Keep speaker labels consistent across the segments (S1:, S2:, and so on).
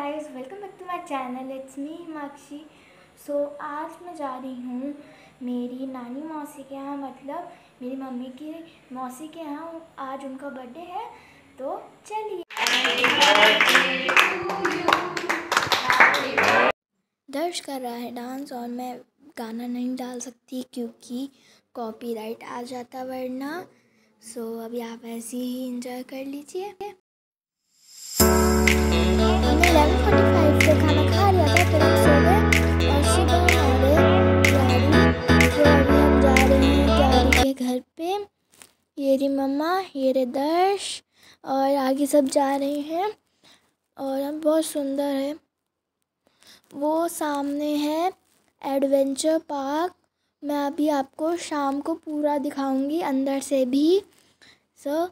S1: Guys, welcome back to my channel. It's me Himakshi. So आज मैं जा रही हूँ मेरी नानी मौसी के यहाँ, मतलब मेरी मम्मी की मौसी के यहाँ। आज उनका बर्थडे है, तो चलिए। दर्श कर रहा है डांस, और मैं गाना नहीं डाल सकती क्योंकि कॉपीराइट आ जाता वरना। सो अभी आप ऐसे ही एंजॉय कर लीजिए। हमने 11:45 पे खाना खा लिया था, फिर हम सो गए और सुबह हमारे यारी। तो अभी हम जा रहे हैं यारी के घर पे। ये रही मम्मा, ये रे दर्श और आगे सब जा रहे हैं। और हम बहुत सुंदर है। वो सामने है एडवेंचर पार्क। मैं अभी आपको शाम को पूरा दिखाऊंगी अंदर से भी। सो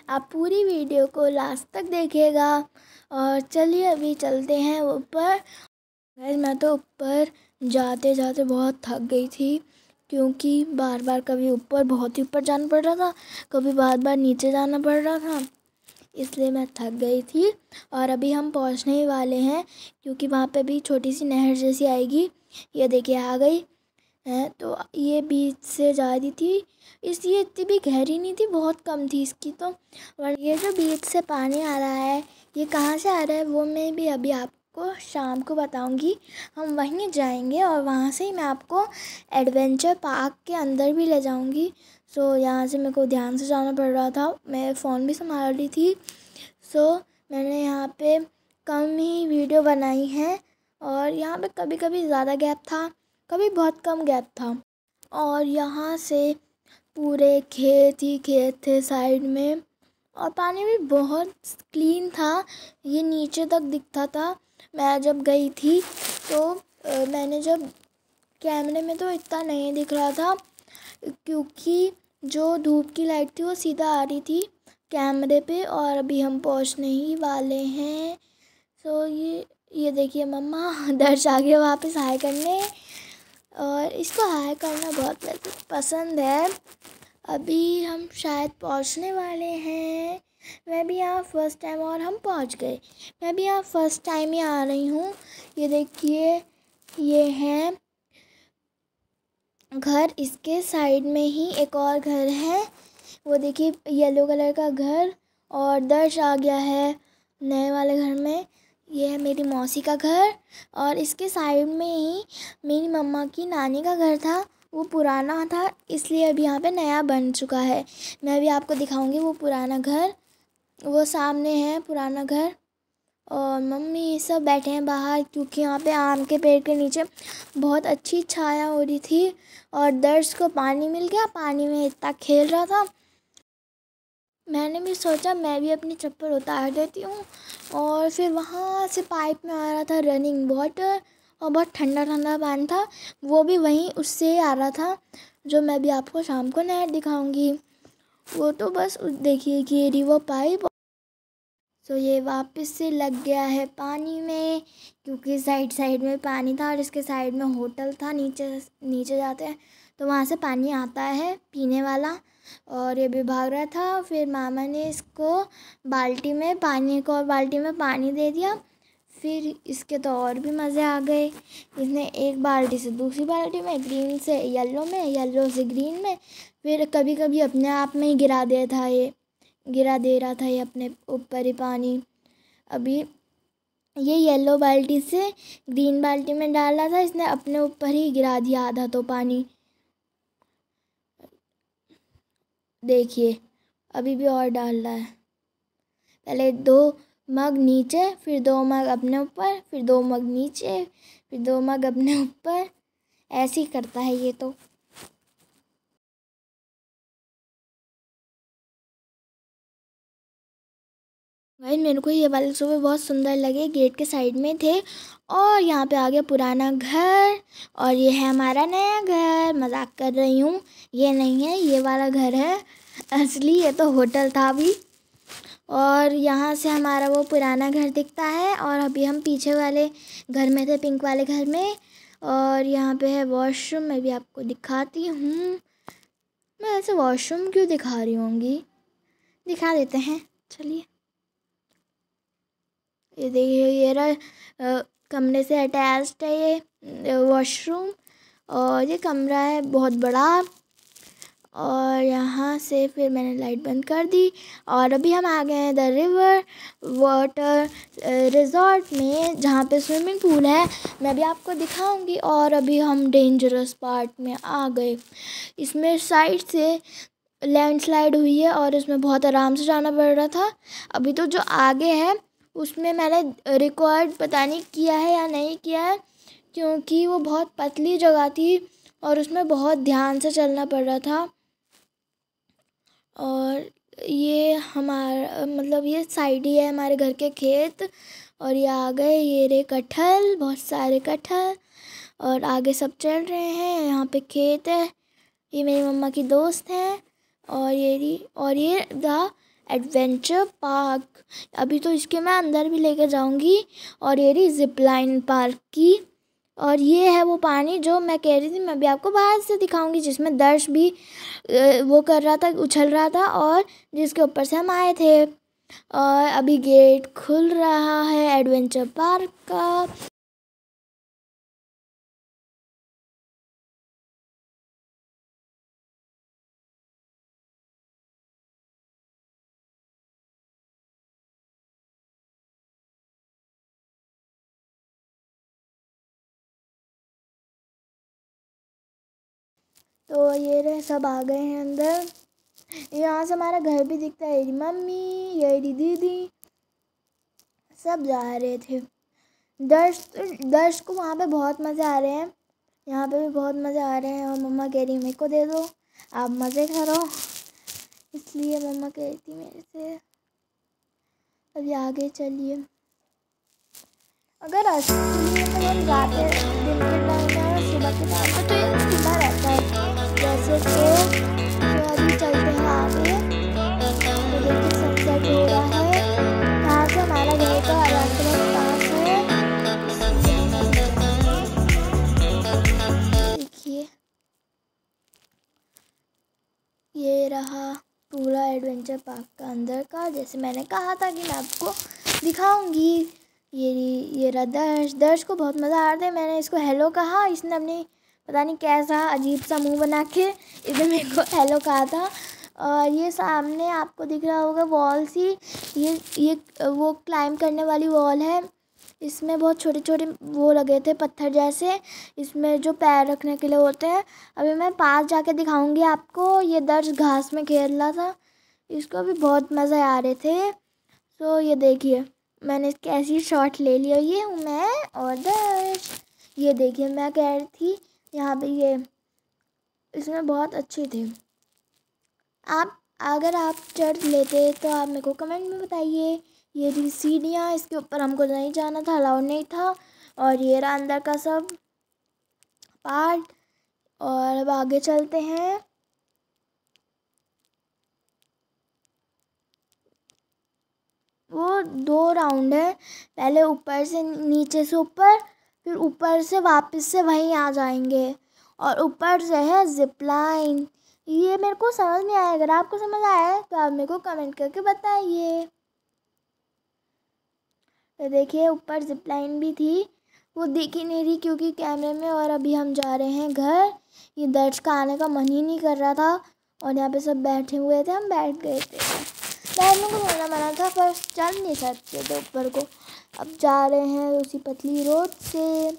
S1: आप पूरी वीडियो को लास्ट तक देखिएगा। और चलिए अभी चलते हैं ऊपर। मैं तो ऊपर जाते जाते बहुत थक गई थी, क्योंकि बार बार कभी ऊपर, बहुत ही ऊपर जाना पड़ रहा था, कभी बार बार नीचे जाना पड़ रहा था, इसलिए मैं थक गई थी। और अभी हम पहुंचने ही वाले हैं, क्योंकि वहाँ पे भी छोटी सी नहर जैसी आएगी। ये देखिए आ गई है। तो ये बीच से जा रही थी, इसलिए इतनी भी गहरी नहीं थी, बहुत कम थी इसकी तो। और ये जो बीच से पानी आ रहा है, ये कहाँ से आ रहा है वो मैं भी अभी आपको शाम को बताऊंगी। हम वहीं जाएंगे और वहाँ से ही मैं आपको एडवेंचर पार्क के अंदर भी ले जाऊंगी। सो यहाँ से मेरे को ध्यान से जाना पड़ रहा था, मैं फ़ोन भी संभाल रही थी। सो मैंने यहाँ पे कम ही वीडियो बनाई है, और यहाँ पे कभी कभी ज़्यादा गैप था, कभी बहुत कम गैप था। और यहाँ से पूरे खेत ही खेत थे साइड में, और पानी भी बहुत क्लीन था, ये नीचे तक दिखता था। मैं जब गई थी तो मैंने जब कैमरे में तो इतना नहीं दिख रहा था, क्योंकि जो धूप की लाइट थी वो सीधा आ रही थी कैमरे पे। और अभी हम पहुंचने ही वाले हैं। सो ये देखिए मम्मा, दर्श आ गए वापस हाय करने, और इसको हाय करना बहुत पसंद है। अभी हम शायद पहुंचने वाले हैं। मैं भी यहाँ फ़र्स्ट टाइम, और हम पहुंच गए। मैं भी यहाँ फ़र्स्ट टाइम ही आ रही हूँ। ये देखिए, ये है घर, इसके साइड में ही एक और घर है, वो देखिए येलो कलर का घर। और दर्श आ गया है नए वाले घर में। ये है मेरी मौसी का घर, और इसके साइड में ही मेरी मम्मा की नानी का घर था। वो पुराना था, इसलिए अभी यहाँ पे नया बन चुका है। मैं भी आपको दिखाऊंगी वो पुराना घर। वो सामने है पुराना घर। और मम्मी सब बैठे हैं बाहर, क्योंकि यहाँ पे आम के पेड़ के नीचे बहुत अच्छी छाया हो रही थी। और दर्श को पानी मिल गया, पानी में इतना खेल रहा था। मैंने भी सोचा मैं भी अपनी चप्पल उतार देती हूँ। और फिर वहाँ से पाइप में आ रहा था रनिंग वाटर, और बहुत ठंडा ठंडा पानी था, वो भी वहीं उससे आ रहा था, जो मैं भी आपको शाम को नहर दिखाऊंगी। वो तो बस देखिए कि ये रही वो पाइप। तो ये वापस से लग गया है पानी में, क्योंकि साइड साइड में पानी था, और इसके साइड में होटल था। नीचे नीचे जाते हैं तो वहाँ से पानी आता है पीने वाला। और ये भी भाग रहा था, फिर मामा ने इसको बाल्टी में पानी, एक और बाल्टी में पानी दे दिया। फिर इसके तो और भी मज़े आ गए। इसने एक बाल्टी से दूसरी बाल्टी में, ग्रीन से येलो में, येलो से ग्रीन में, फिर कभी कभी अपने आप में ही गिरा दे रहा था ये अपने ऊपर ही पानी। अभी ये येलो बाल्टी से ग्रीन बाल्टी में डाला था, इसने अपने ऊपर ही गिरा दिया आधा तो पानी। देखिए अभी भी और डाल रहा है। पहले 2 मग नीचे, फिर 2 मग अपने ऊपर, फिर 2 मग नीचे, फिर 2 मग अपने ऊपर, ऐसे ही करता है ये तो। भाई मेरे को ये वाले सोफे बहुत सुंदर लगे, गेट के साइड में थे। और यहाँ पे आ गया पुराना घर, और ये है हमारा नया घर। मजाक कर रही हूँ, ये नहीं है, ये वाला घर है असली, ये तो होटल था अभी। और यहाँ से हमारा वो पुराना घर दिखता है, और अभी हम पीछे वाले घर में थे, पिंक वाले घर में। और यहाँ पे है वॉशरूम, मैं भी आपको दिखाती हूँ। मैं ऐसे वॉशरूम क्यों दिखा रही होंगी, दिखा देते हैं, चलिए। ये देखिए ये रहा कमरे से अटैच्ड है ये वॉशरूम, और ये कमरा है बहुत बड़ा। और यहाँ से फिर मैंने लाइट बंद कर दी और अभी हम आ गए हैं द रिवर वाटर रिजॉर्ट में, जहाँ पे स्विमिंग पूल है। मैं अभी आपको दिखाऊंगी। और अभी हम डेंजरस पार्ट में आ गए। इसमें साइड से लैंडस्लाइड हुई है और इसमें बहुत आराम से जाना पड़ रहा था। अभी तो जो आगे है उसमें मैंने रिकॉर्ड पता नहीं किया है या नहीं किया है, क्योंकि वो बहुत पतली जगह थी और उसमें बहुत ध्यान से चलना पड़ रहा था। और ये हमारा मतलब ये साइड ही है हमारे घर के खेत। और ये आ गए, ये रे कटहल, बहुत सारे कटहल, और आगे सब चल रहे हैं। यहाँ पे खेत है, ये मेरी मम्मा की दोस्त हैं। और ये द एडवेंचर पार्क, अभी तो इसके मैं अंदर भी लेकर जाऊंगी। और ये रही जिप लाइन पार्क की। और ये है वो पानी जो मैं कह रही थी, मैं भी आपको बाहर से दिखाऊंगी, जिसमें दर्श भी वो कर रहा था, उछल रहा था, और जिसके ऊपर से हम आए थे। और अभी गेट खुल रहा है एडवेंचर पार्क का। तो ये रहे सब आ गए हैं अंदर। यहाँ से हमारा घर भी दिखता है। मेरी मम्मी, ये मेरी दीदी, सब जा रहे थे। दर्श को वहाँ पे बहुत मज़े आ रहे हैं, यहाँ पे भी बहुत मज़े आ रहे हैं। और मम्मा कह रही मेरे को दे दो, आप मज़े करो, इसलिए मम्मा कह रही थी मेरे से। अभी आगे चलिए। अगर असली में हम जाते दिन के टाइम में और सुबह के टाइम में तो ये खुला रहता है। जैसे कि तो अभी चलते हैं आगे, तो देखिए सनसेट हो रहा है। यहाँ से हमारा घर का अलग अलग पास है। देखिए ये रहा पूरा एडवेंचर पार्क का अंदर का, जैसे मैंने कहा था कि मैं आपको दिखाऊंगी। ये रहा दर्श को बहुत मज़ा आ रहा है। मैंने इसको हेलो कहा, इसने अपनी पता नहीं कैसा अजीब सा मुंह बना के इसने मेरे को हेलो कहा था। और ये सामने आपको दिख रहा होगा वॉल सी, ये वो क्लाइंब करने वाली वॉल है। इसमें बहुत छोटे छोटे वो लगे थे पत्थर जैसे, इसमें जो पैर रखने के लिए होते हैं। अभी मैं पास जाके दिखाऊंगी आपको। ये दर्श घास में खेल रहा था, इसको भी बहुत मज़े आ रहे थे। तो ये देखिए मैंने इसकी ऐसी शॉट ले लिया। ये हूँ मैं और दर्श। ये देखिए मैं कह रही थी यहाँ पे ये इसमें बहुत अच्छे थे। आप अगर आप चढ़ लेते तो आप मेरे को कमेंट में बताइए। ये रही सीढ़ियाँ, इसके ऊपर हमको नहीं जाना था, अलाउड नहीं था। और ये रहा अंदर का सब पार्ट। और अब आगे चलते हैं। वो 2 राउंड है, पहले ऊपर से नीचे से ऊपर, फिर ऊपर से वापस से वहीं आ जाएंगे। और ऊपर से है जिप लाइन। ये मेरे को समझ नहीं आया, अगर आपको समझ आया है तो आप मेरे को कमेंट करके बताइए। तो देखिए ऊपर जिप लाइन भी थी, वो दिख ही नहीं रही क्योंकि कैमरे में। और अभी हम जा रहे हैं घर। ये दर्श का आने का मन ही नहीं कर रहा था और यहाँ पे सब बैठे हुए थे, हम बैठ गए थे। बैठने को बोलना मना था पर चल नहीं सकते थे ऊपर को। अब जा रहे हैं उसी पतली रोड से।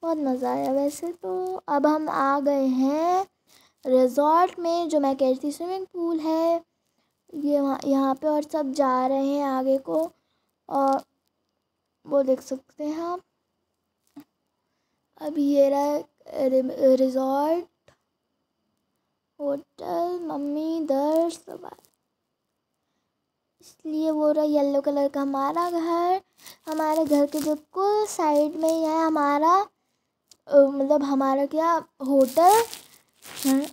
S1: बहुत मज़ा आया वैसे तो। अब हम आ गए हैं रिजॉर्ट में, जो मैं कह रही थी स्विमिंग पूल है। ये यहाँ पे और सब जा रहे हैं आगे को, और वो देख सकते हैं आप। अब ये रहा रिजॉर्ट होटल, मम्मी दर्श सब आ, इसलिए वो रहा येलो कलर का हमारा घर। हमारे घर के बिल्कुल साइड में ही है हमारा मतलब हमारा क्या होटल।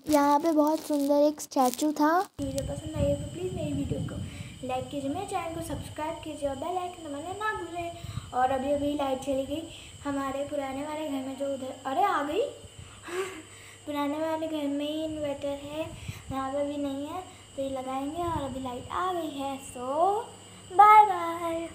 S1: यहाँ पे बहुत सुंदर एक स्टैचू था। वीडियो पसंद आई तो प्लीज़ मेरी वीडियो को लाइक कीजिए, मेरे चैनल को सब्सक्राइब कीजिए और बेल आइकन दबाना ना भूलें। और अभी अभी लाइट चली गई हमारे पुराने वाले घर में, जो उधर अरे आ गई पुराने वाले घर में ही इन्वर्टर है, यहाँ पर भी नहीं है, तो ये लगाएंगे। और अभी लाइट आ गई है, सो बाय बाय।